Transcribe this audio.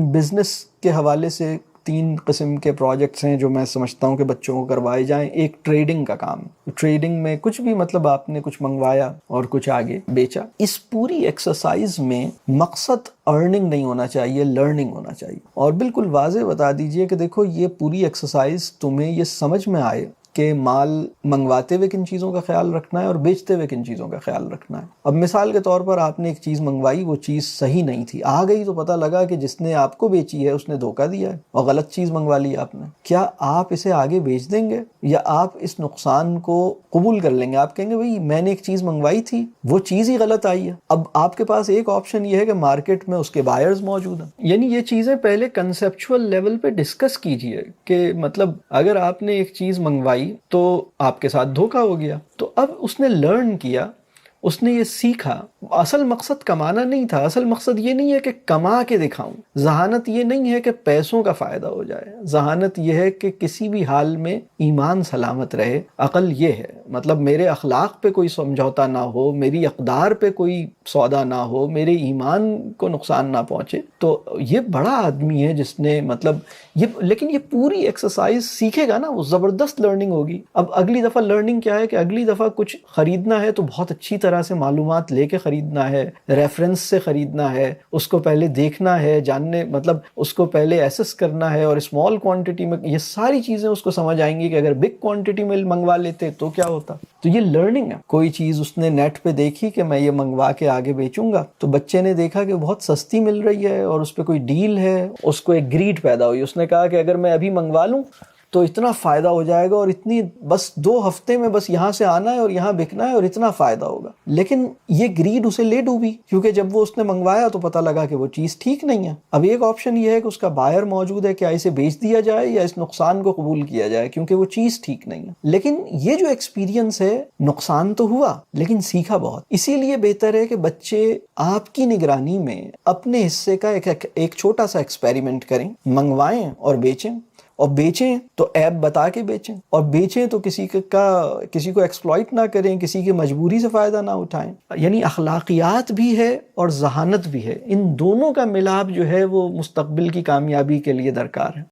Business کے حوالے سے 3 قسم کے پروجیکٹس ہیں جو میں سمجھتا ہوں کہ بچوں کو کروائے جائیں. ایک ٹریڈنگ کا کام. ٹریڈنگ میں کچھ بھی مطلب آپ نے کچھ منگوایا اور کچھ آگے بیچا. اس پوری ایکسرسائز میں مقصد ارننگ نہیں ہونا چاہیے، لرننگ ہونا چاہیے. اور بالکل واضح بتا دیجئے کہ دیکھو یہ پوری ایکسرسائز تمہیں یہ سمجھ میں آئے کہ مال منگواتے ہوئے کن چیزوں کا خیال رکھنا ہے اور بیچتے ہوئے کن چیزوں کا خیال رکھنا ہے. اب مثال کے طور پر آپ نے ایک چیز منگوائی، وہ چیز صحیح نہیں تھی، آ گئی تو پتہ لگا کہ جس نے آپ کو بیچی ہے اس نے دھوکہ دیا ہے اور غلط چیز منگوا لی آپ نے. کیا آپ اسے آگے بیچ دیں گے یا آپ اس نقصان کو قبول کر لیں گے؟ آپ کہیں گے بھئی میں نے ایک چیز منگوائی تھی، وہ چیز ہی غلط آئی ہے. اب آپ کے پاس ایک آپشن یہ ہے کہ مارکیٹ میں اس کے بائرز موجود ہیں. یعنی یہ چیزیں پہلے کنسیپچول لیول پہ ڈسکس کیجئے کہ مطلب اگر آپ نے ایک چیز منگوائی تو آپ کے ساتھ دھوکہ ہو گیا، تو اب اس نے لرن کیا، اس نے یہ سیکھا. اصل مقصد کمانا نہیں تھا، اصل مقصد یہ نہیں ہے کہ کما کے دکھاؤں، ذہانت یہ نہیں ہے کہ پیسوں کا فائدہ ہو جائے، ذہانت یہ ہے کہ کسی بھی حال میں ایمان سلامت رہے. عقل یہ ہے مطلب میرے اخلاق پہ کوئی سمجھوتا نہ ہو، میری اقدار پہ کوئی سودا نہ ہو، میرے ایمان کو نقصان نہ پہنچے. تو یہ بڑا آدمی ہے جس نے مطلب لیکن یہ پوری ایکسرسائز سیکھے گا نا، وہ زبردست لرننگ ہوگی. اب اگلی دفعہ لرننگ کیا ہے کہ اگلی دفعہ کچھ خریدنا ہے تو بہت اچھی طرح سے معلومات لے کے خریدنا ہے، ریفرنس سے خریدنا ہے، اس کو پہلے دیکھنا ہے، جاننے مطلب اس کو پہلے ایسس کرنا ہے. اور اسمال کوانٹٹی میں یہ ساری چیزیں اس کو سمجھ آئیں گی کہ اگر بگ کوانٹٹی میں منگوا لیتے تو کیا ہوتا. تو یہ لرننگ ہے. کوئی چیز اس نے نیٹ پہ دیکھی کہ میں یہ منگوا کے آگے بیچوں گا، تو بچے نے دیکھا کہ بہت سستی مل رہی ہے اور اس پہ کوئی ڈیل ہے، اس کو ایک گریڈ پیدا ہوئی. اس نے کہا کہ اگر میں ابھی منگوا لوں تو اتنا فائدہ ہو جائے گا اور اتنی بس 2 ہفتے میں بس یہاں سے آنا ہے اور یہاں بکنا ہے اور اتنا فائدہ ہوگا. لیکن یہ گریڈ اسے لے ڈوبی، کیونکہ جب وہ اس نے منگوایا تو پتہ لگا کہ وہ چیز ٹھیک نہیں ہے. اب ایک آپشن یہ ہے کہ اس کا بائر موجود ہے، کیا اسے بیچ دیا جائے یا اس نقصان کو قبول کیا جائے کیونکہ وہ چیز ٹھیک نہیں ہے. لیکن یہ جو ایکسپیرینس ہے، نقصان تو ہوا لیکن سیکھا بہت. اسی لیے بہتر ہے کہ بچے آپ کی نگرانی میں اپنے حصے کا ایک چھوٹا سا ایکسپیریمنٹ کریں، منگوائیں اور بیچیں. اور بیچیں تو ایپ بتا کے بیچیں، اور بیچیں تو کسی کو ایکسپلائٹ نہ کریں، کسی کی مجبوری سے فائدہ نہ اٹھائیں. یعنی اخلاقیات بھی ہے اور ذہانت بھی ہے، ان دونوں کا ملاپ جو ہے وہ مستقبل کی کامیابی کے لیے درکار ہے.